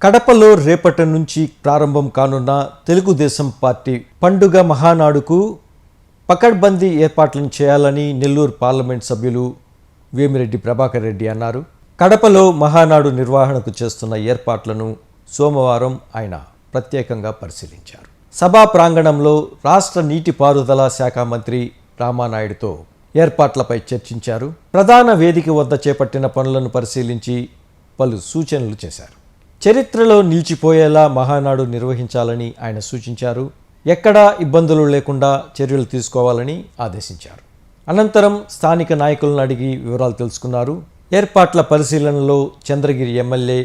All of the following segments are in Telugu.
కడపలో రేపటి నుంచి ప్రారంభం కానున్న తెలుగుదేశం పార్టీ పండుగ మహానాడుకు పకడ్బందీ ఏర్పాట్లను చేయాలని నెల్లూరు పార్లమెంట్ సభ్యులు వేమిరెడ్డి ప్రభాకర్ రెడ్డి అన్నారు. కడపలో మహానాడు నిర్వహణకు చేస్తున్న ఏర్పాట్లను సోమవారం ఆయన ప్రత్యేకంగా పరిశీలించారు. సభా ప్రాంగణంలో రాష్ట్ర నీటిపారుదల శాఖ మంత్రి రామానాయుడుతో ఏర్పాట్లపై చర్చించారు. ప్రధాన వేదిక వద్ద చేపట్టిన పనులను పరిశీలించి పలు సూచనలు చేశారు. చరిత్రలో నిలిచిపోయేలా మహానాడు నిర్వహించాలని ఆయన సూచించారు. ఎక్కడా ఇబ్బందులు లేకుండా చర్యలు తీసుకోవాలని ఆదేశించారు. అనంతరం స్థానిక నాయకులను అడిగి వివరాలు తెలుసుకున్నారు. ఏర్పాట్ల పరిశీలనలో చంద్రగిరి ఎమ్మెల్యే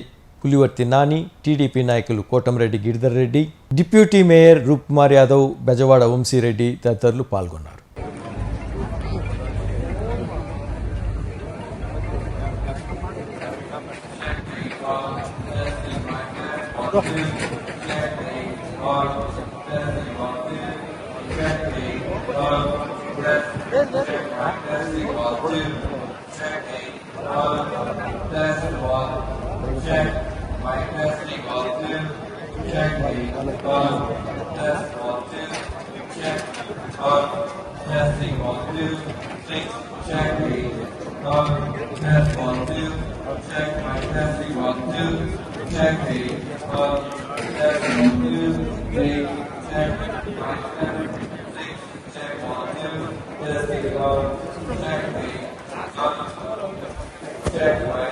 పులివర్తి నాని, టీడీపీ నాయకులు కోటంరెడ్డి గిరిధర్ రెడ్డి, డిప్యూటీ మేయర్ రూప్కుమార్ యాదవ్, బెజవాడ వంశీరెడ్డి తదితరులు పాల్గొన్నారు. Check